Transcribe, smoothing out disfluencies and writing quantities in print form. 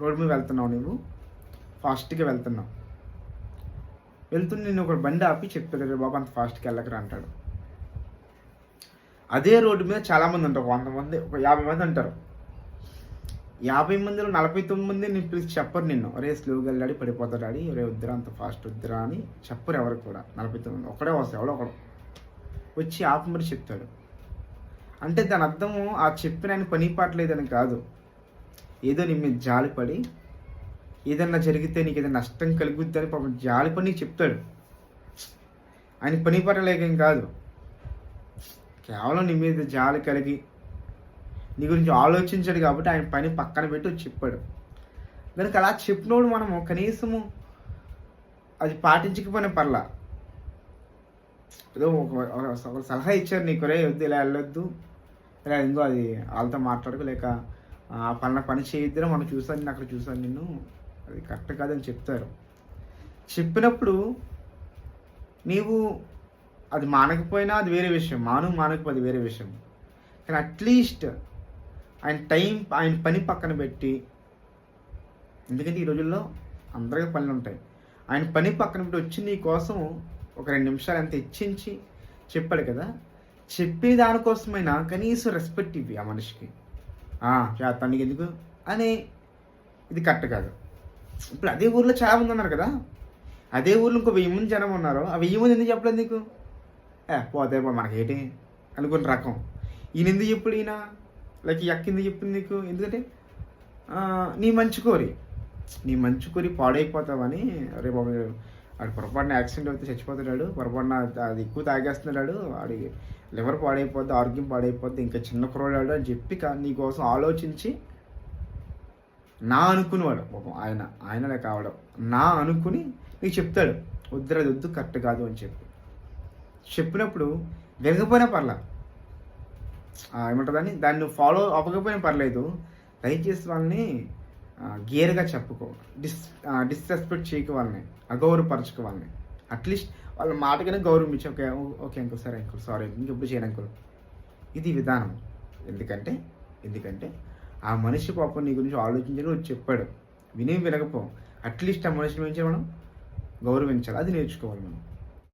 Road మీద వెళ్తున్నావు, నువ్వు ఫాస్ట్గా వెళ్తున్నావు, వెళ్తున్న నేను ఒక బండి ఆపి చెప్తాడు, రే బాబు అంత ఫాస్ట్గా వెళ్ళకరా అంటాడు. అదే రోడ్డు మీద చాలామంది ఉంటారు, 100 మంది, ఒక 50 మంది ఉంటారు. 50 మందిలో 49 మంది నేను పిలిచి చెప్పరు నిన్ను, ఒరే స్లోగా వెళ్ళాడి పడిపోతాడు ఆడి, ఒరే వద్దురా అంత ఫాస్ట్ వద్దురా అని చెప్పరు ఎవరికి కూడా. 49 మంది ఒకడే వస్తాయి, ఎవడో ఒకడు వచ్చి ఆపి మరి చెప్తాడు. అంటే దాని అర్థము ఆ చెప్పిన ఆయన పని పాటలేదని కాదు, ఏదో నీ మీద జాలిపడి ఏదన్నా జరిగితే నీకు ఏదైనా నష్టం కలుగుద్ది అని పాపం జాలిపడి నీకు చెప్తాడు. ఆయన పని పాట లేకేం కాదు, కేవలం నీ మీద జాలి కలిగి నీ గురించి ఆలోచించాడు కాబట్టి ఆయన పని పక్కన పెట్టి వచ్చి చెప్పాడు. కనుక అలా చెప్పినోడు మనము కనీసము అది పాటించకపోయినా పర్లా, ఏదో ఒక సలహా ఇచ్చారు నీకు, రే వద్దు ఇలా వెళ్ళొద్దు, ఇలా ఇంకో అది వాళ్ళతో మాట్లాడుకో, లేక పని చేయొద్దురా, మనం చూసాను నేను అక్కడ చూసాను నిన్ను, అది కరెక్ట్ కాదని చెప్తారు. చెప్పినప్పుడు నీవు అది మానకపోయినా అది వేరే విషయం, మానకపోతే అది వేరే విషయం. కానీ అట్లీస్ట్ ఆయన పని పక్కన పెట్టి, ఎందుకంటే ఈ రోజుల్లో అందరికీ పనులు ఉంటాయి, ఆయన పని పక్కన పెట్టి వచ్చి నీ కోసం ఒక 2 నిమిషాలు అంత ఇచ్చించి చెప్పాడు కదా, చెప్పే దానికోసమైనా కనీసం రెస్పెక్ట్ ఇవ్వి ఆ మనిషికి. చేస్తానికి ఎందుకు అని, ఇది కరెక్ట్ కాదు. ఇప్పుడు అదే ఊర్లో చాలామంది ఉన్నారు కదా, అదే ఊర్లో ఇంకో 1000 మంది జనం ఉన్నారు, ఆ 1000 మంది ఎందుకు చెప్పలేదు నీకు? పోతే మనకేంటి అనుకున్న రకం. ఈయన ఎందుకు చెప్పుడు, ఈయన లైక్ ఈ అక్క ఎందుకు చెప్పింది నీకు? ఎందుకంటే నీ మంచి కోరి పాడైపోతావని. రేపు వాడు పొరపాటున యాక్సిడెంట్ అయితే చచ్చిపోతున్నాడు, పొరపాటున అది ఎక్కువ తాగేస్తున్నాడు, వాడి లివర్ పాడైపోద్ది, ఆరోగ్యం పాడైపోద్ది, ఇంకా చిన్న కుర్రాడు అని చెప్పి నీకోసం ఆలోచించి నా అనుకునేవాడు పాపం ఆయనలే కావడం, నా అనుకుని నీకు చెప్తాడు, వద్దురది వద్దు కరెక్ట్ కాదు అని చెప్పినప్పుడు వినకపోయినా పర్లా, ఏమంటుందని దాన్ని ఫాలో అవ్వకపోయినా పర్లేదు, దయచేసి వాళ్ళని గేర్గా చెప్పుకో, డిస్రెస్పెక్ట్ చేయక వాళ్ళని, అగౌరవపరచుకో వాళ్ళని. అట్లీస్ట్ వాళ్ళ మాటగానే గౌరవం ఇచ్చి ఓకే అంకుల్, సరే అంకుల్, సారీ, ఇంకెప్పుడు చేయను అంకుల్, ఇది విధానం. ఎందుకంటే ఆ మనిషి పాపం నీ గురించి ఆలోచించని వచ్చి చెప్పాడు, వినకపో, అట్లీస్ట్ ఆ మనిషిని గురించి మనం గౌరవించాలి, అది నేర్చుకోవాలి మనం.